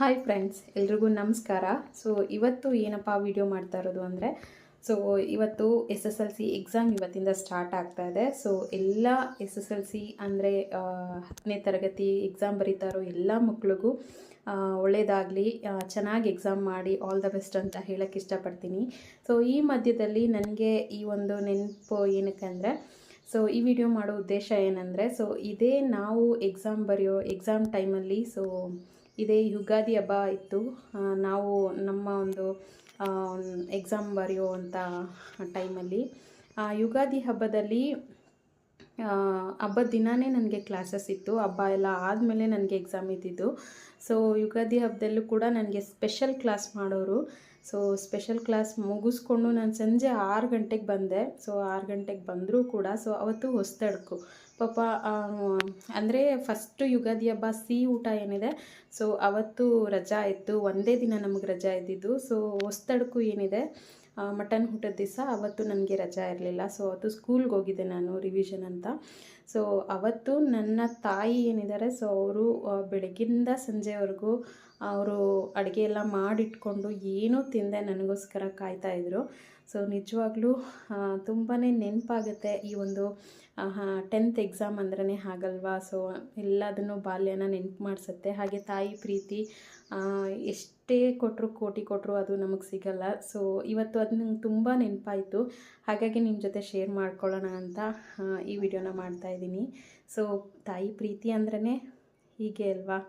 Hi friends, ಎಲ್ರಿಗೂ ನಮಸ್ಕಾರ. So ಇವತ್ತು ಏನಪ್ಪ ವಿಡಿಯೋ ಮಾಡ್ತಾ ಇರೋದು ಅಂದರೆ, ಸೊ ಇವತ್ತು SSLC ಎಕ್ಸಾಮ್ ಇವತ್ತಿಂದ ಸ್ಟಾರ್ಟ್ ಆಗ್ತಾ ಇದೆ. ಸೊ ಎಲ್ಲ SSLC ಅಂದರೆ 10ನೇ ತರಗತಿ ಎಕ್ಸಾಮ್ ಬರೀತಾ ಇರೋ ಎಲ್ಲ ಮಕ್ಳಿಗೂ ಒಳ್ಳೆಯದಾಗಲಿ, ಚೆನ್ನಾಗಿ ಎಕ್ಸಾಮ್ ಮಾಡಿ ಆಲ್ ದ ಬೆಸ್ಟ್ ಅಂತ ಹೇಳೋಕ್ಕೆ ಇಷ್ಟಪಡ್ತೀನಿ. ಸೊ ಈ ಮಧ್ಯದಲ್ಲಿ ನನಗೆ ಈ ಒಂದು ನೆನಪು ಏನಕ್ಕೆ ಅಂದರೆ, ಸೊ ಈ ವಿಡಿಯೋ ಮಾಡೋ ಉದ್ದೇಶ ಏನಂದರೆ, ಸೊ ಇದೇ ನಾವು ಎಕ್ಸಾಮ್ ಟೈಮಲ್ಲಿ, ಸೊ ಇದೇ ಯುಗಾದಿ ಹಬ್ಬ ಇತ್ತು. ನಾವು ನಮ್ಮ ಒಂದು ಎಕ್ಸಾಮ್ ಬರೆಯುವಂಥ ಟೈಮಲ್ಲಿ ಯುಗಾದಿ ಹಬ್ಬದಲ್ಲಿ ಹಬ್ಬದ ದಿನವೇ ನನಗೆ ಕ್ಲಾಸಸ್ ಇತ್ತು. ಹಬ್ಬ ಎಲ್ಲ ಆದಮೇಲೆ ನನಗೆ ಎಕ್ಸಾಮ್ ಇದ್ದಿದ್ದು. ಸೊ ಯುಗಾದಿ ಹಬ್ಬದಲ್ಲೂ ಕೂಡ ನನಗೆ ಸ್ಪೆಷಲ್ ಕ್ಲಾಸ್ ಮಾಡೋರು. ಸೊ ಸ್ಪೆಷಲ್ ಕ್ಲಾಸ್ ಮುಗಿಸ್ಕೊಂಡು ನಾನು ಸಂಜೆ 6 ಗಂಟೆಗೆ ಬಂದೆ. ಸೊ 6 ಗಂಟೆಗೆ ಬಂದರೂ ಕೂಡ ಸೊ ಅವತ್ತು ಹೊಸ್ತಡ್ಕು ಪಾಪ, ಅಂದರೆ ಫಸ್ಟು ಯುಗಾದಿ ಹಬ್ಬ ಸಿಹಿ ಊಟ ಏನಿದೆ, ಸೊ ಅವತ್ತು ರಜಾ ಇತ್ತು. ಒಂದೇ ದಿನ ನಮಗೆ ರಜಾ ಇದ್ದಿದ್ದು. ಸೊ ಹೊಸ್ತಡ್ಕು ಏನಿದೆ, ಮಟನ್ ಊಟದ ದಿವಸ ಅವತ್ತು ನನಗೆ ರಜಾ ಇರಲಿಲ್ಲ. ಸೊ ಅವತ್ತು ಸ್ಕೂಲ್ಗೆ ಹೋಗಿದ್ದೆ ನಾನು, ರಿವಿಷನ್ ಅಂತ. ಸೊ ಅವತ್ತು ನನ್ನ ತಾಯಿ ಏನಿದ್ದಾರೆ, ಸೊ ಅವರು ಬೆಳಗ್ಗಿಂದ ಸಂಜೆವರೆಗೂ ಅವರು ಅಡುಗೆ ಎಲ್ಲ ಮಾಡಿಟ್ಕೊಂಡು ಏನೂ ತಿಂದೆ ನನಗೋಸ್ಕರ ಕಾಯ್ತಾಯಿದ್ರು. ಸೊ ನಿಜವಾಗ್ಲೂ ತುಂಬಾ ನೆನಪಾಗುತ್ತೆ ಈ ಒಂದು 10th ಎಕ್ಸಾಮ್ ಅಂದ್ರೇ ಹಾಗಲ್ವಾ. ಸೊ ಎಲ್ಲದನ್ನು ಬಾಲ್ಯನ ನೆನಪು ಮಾಡಿಸುತ್ತೆ. ಹಾಗೆ ತಾಯಿ ಪ್ರೀತಿ ಎಷ್ಟೇ ಕೊಟ್ಟರು, ಕೋಟಿ ಕೊಟ್ಟರು ಅದು ನಮಗೆ ಸಿಗಲ್ಲ. ಸೊ ಇವತ್ತು ಅದು ನಂಗೆ ತುಂಬ ನೆನಪಾಯಿತು. ಹಾಗಾಗಿ ನಿಮ್ಮ ಜೊತೆ ಶೇರ್ ಮಾಡ್ಕೊಳ್ಳೋಣ ಅಂತ ಈ ವಿಡಿಯೋನ ಮಾಡ್ತಾಯಿದ್ದೀನಿ. ಸೊ ತಾಯಿ ಪ್ರೀತಿ ಅಂದ್ರೇ ಹೀಗೆ ಅಲ್ವಾ.